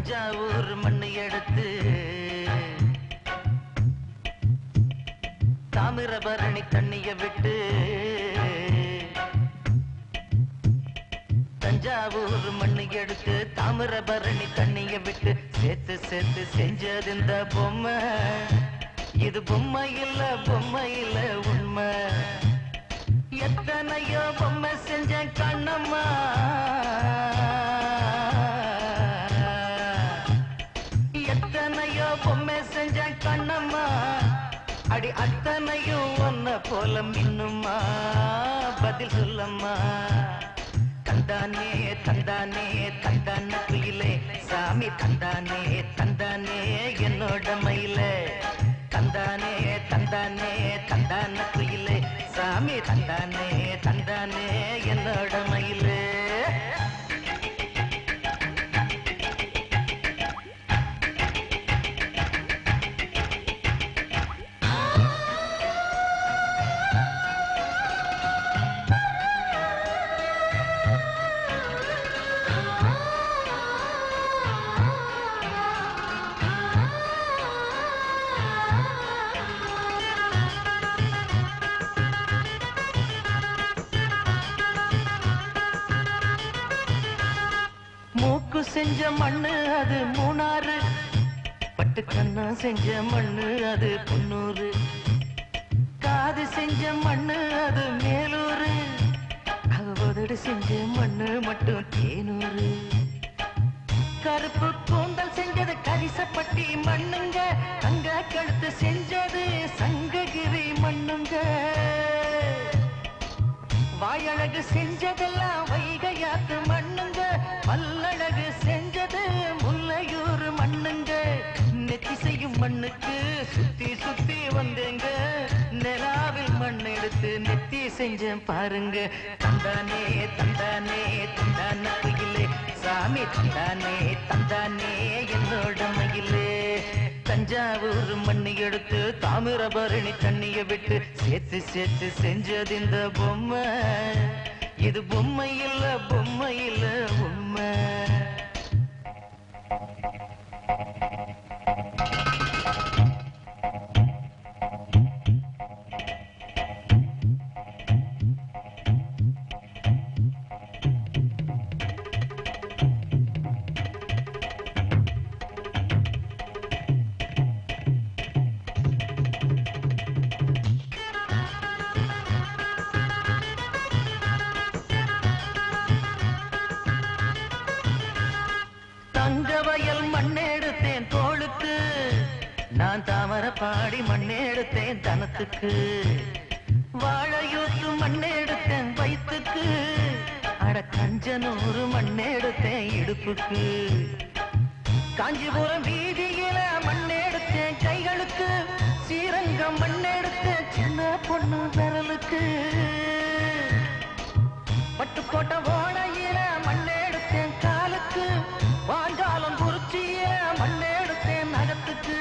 தஞ்சாவூர் மண்ணு எடுத்து தாமிரபரணி தண்ணிய விட்டு தஞ்சாவூர் மண்ணு எடுத்து தாமிரபரணி தண்ணிய விட்டு சேர்த்து சேர்த்து செஞ்சது இந்த பொம்மை. இது பொம்மை இல்ல உண்மை. எத்தனையோ பொம்மை செஞ்ச கண்ணம்மா, எத்தனையோ பொம்மை செஞ்ச கண்ணம்மா. அடி அத்தனையும் ஒன்ன போல மின்னுமா, பதில் சொல்லம்மா. தந்தானே தந்தானே தந்தான குயிலே சாமி, தந்தானே தந்தானே என்னோட மயிலே. தந்தானே தந்தானே தந்தான குயிலே சாமி, தந்தானே தந்தானே என்னோட மயிலே. மூக்கு செஞ்ச மண்ணு அது மூணாறு, பட்டு கண்ணா செஞ்ச மண்ணு அது பொன்னூறு. காது செஞ்ச மண்ணு அது மேலூரு, அவதடு செஞ்ச மண்ணு மட்டும் தேனூரு. கருப்பு கூந்தல் செஞ்சது கரிசப்பட்டி மண்ணுங்க, தங்க கழுத்து செஞ்சது சங்ககிரி மண்ணுங்க. வாயழகு செஞ்சதெல்லாம் வைகையாத்து மண்ணுங்க, பல்லழகு செஞ்சது முல்லையூர் மண்ணுங்க. நெத்தி செய்யும் மண்ணுக்கு சுத்தி சுத்தி வந்தேங்க, நிலாவில் மண் எடுத்து நெத்தி செஞ்சேன் பாருங்க. தந்தானே தந்தானே தந்தான குயிலே சாமி, தந்தானே தந்தானே என்னோட மயிலே. தஞ்சாவூர் மண்ணு எடுத்து தாமிரபரணி தண்ணிய விட்டு சேர்த்து சேர்த்து செஞ்சது இந்த பொம்மை. இது பொம்மை இல்ல உண்மை. தங்கவயல் மண்ணெடுத்தேன் தோளுக்கு, நான் தாமரப்பாடி மண்ணெடுத்தேன் தனத்துக்கு. வாழையூத்து மண்ணெடுத்தேன் வயிற்றுக்கு, அட கஞ்சனூறு மண்ணெடுத்தேன் இடுப்புக்கு. காஞ்சிபுரம் வீதியில மண்ணெடுத்தேன் கைகளுக்கு, ஸ்ரீரங்கம் மண்ணெடுத்தேன் சின்ன பொண்ணு விரலுக்கு. பட்டுக்கோட்டை ஓடையில மண்ணெடுத்தேன் காலுக்கு, வாஞ்சாலம் குறிச்சிய மண்ணெடுத்தேன் நகத்துக்கு.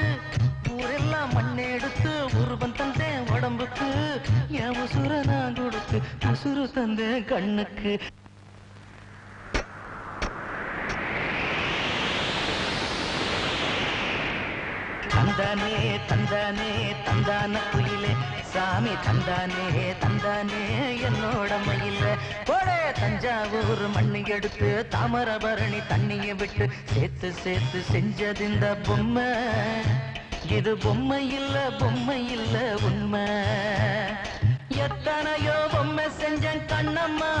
ஊரெல்லாம் மண்ணெடுத்து உருவம் தந்தேன் உடம்புக்கு, என் உசுர நான் கொடுத்து உசுறு தந்தேன் கண்ணுக்கு. தந்தானே தந்தானே தந்தான குயிலே சாமி, தந்தானே தந்தானே என்னோட மயில. போடே தஞ்சாவூர் மண்ணு எடுத்து தாமிரபரணி தண்ணிய விட்டு சேர்த்து சேர்த்து செஞ்சது இந்த பொம்மை. இது பொம்மை இல்ல உண்மை. எத்தனையோ பொம்மை செஞ்சேன் கண்ணம்மா,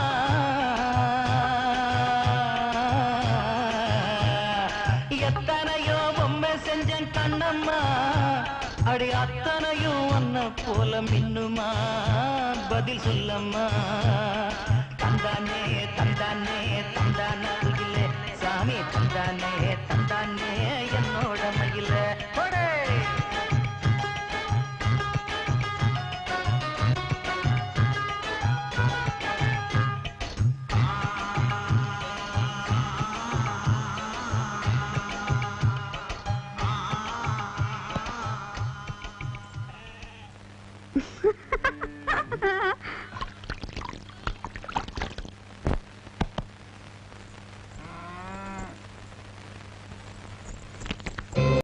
எத்தனையோ பொம்மை செஞ்சேன் கண்ணம்மா. அடி அத்தனையும் ஒன்ன போல மின்னுமா, பதில் சொல்லம்மா. தந்தானே தந்தானே தந்தான குயிலே சாமி, தந்தானே தந்தானே என்னோட மயில.